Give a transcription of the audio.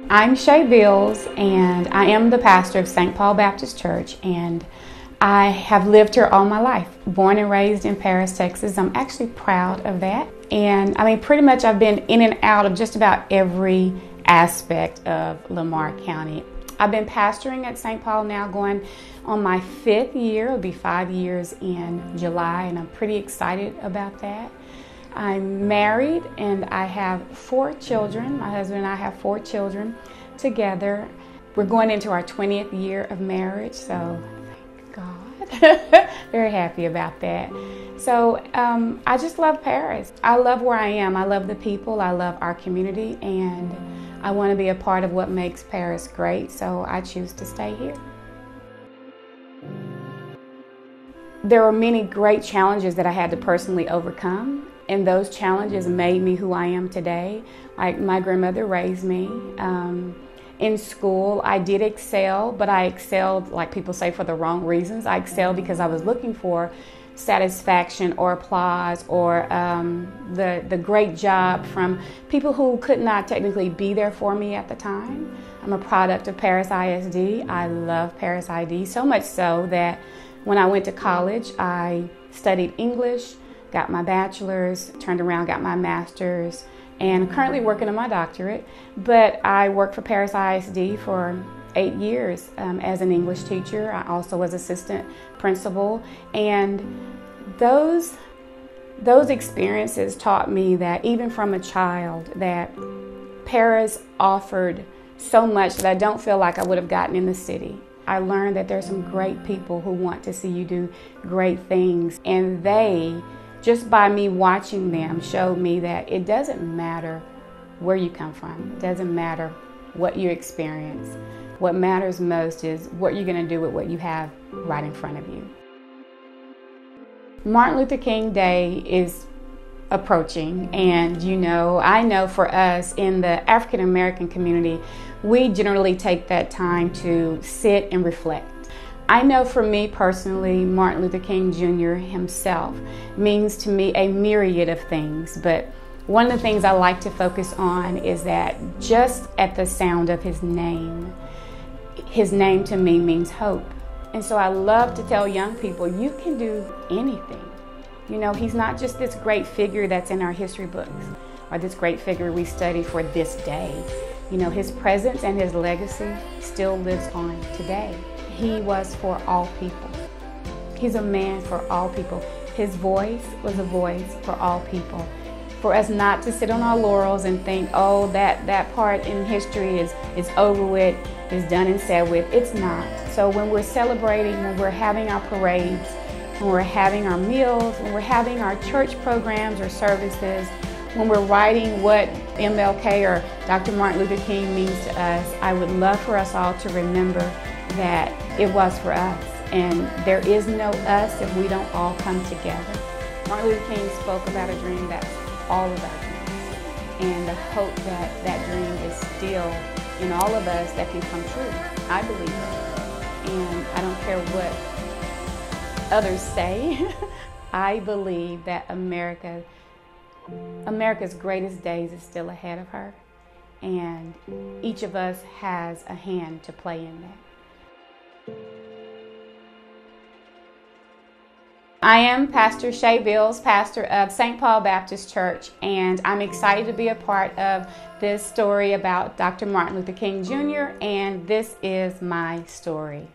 I'm Shay Bills, and I am the pastor of St. Paul Baptist Church, and I have lived here all my life. Born and raised in Paris, Texas. I'm actually proud of that. And I mean, pretty much I've been in and out of just about every aspect of Lamar County. I've been pastoring at St. Paul now going on my 5th year. It'll be 5 years in July, and I'm pretty excited about that. I'm married and I have 4 children. My husband and I have 4 children together. We're going into our 20th year of marriage, so thank God. Very happy about that. So I just love Paris. I love where I am. I love the people. I love our community, and I want to be a part of what makes Paris great, so I choose to stay here. There were many great challenges that I had to personally overcome, and those challenges made me who I am today. Like, my grandmother raised me. In school, I did excel, but I excelled, like people say, for the wrong reasons. I excelled because I was looking for satisfaction or applause or the great job from people who could not technically be there for me at the time. I'm a product of Paris ISD. I love Paris ISD, so much so that when I went to college, I studied English, got my bachelor's, turned around, got my master's, and currently working on my doctorate. But I worked for Paris ISD for 8 years as an English teacher. I also was assistant principal, and those experiences taught me that even from a child, that Paris offered so much that I don't feel like I would have gotten in the city. I learned that there's some great people who want to see you do great things, and they, just by me watching them, showed me that it doesn't matter where you come from. It doesn't matter what you experience. What matters most is what you're going to do with what you have right in front of you. Martin Luther King Day is approaching, and I know for us in the African American community, we generally take that time to sit and reflect. I know for me personally, Martin Luther King Jr. himself means to me a myriad of things, but one of the things I like to focus on is that just at the sound of his name to me means hope. And so I love to tell young people, you can do anything. He's not just this great figure that's in our history books or this great figure we study for this day. His presence and his legacy still lives on today. He was for all people. He's a man for all people. His voice was a voice for all people. For us not to sit on our laurels and think, oh, that part in history is over with, is done and said with. It's not. So when we're celebrating, when we're having our parades, when we're having our meals, when we're having our church programs or services, when we're writing what MLK or Dr. Martin Luther King means to us, I would love for us all to remember that it was for us. And there is no us if we don't all come together. Martin Luther King spoke about a dream that's all of our dreams, and the hope that that dream is still in all of us that can come true. I believe it, and I don't care what others say. I believe that America's greatest days is still ahead of her, and each of us has a hand to play in that. I am Pastor Shay Bills, pastor of St. Paul Baptist Church, and I'm excited to be a part of this story about Dr. Martin Luther King Jr., and this is my story.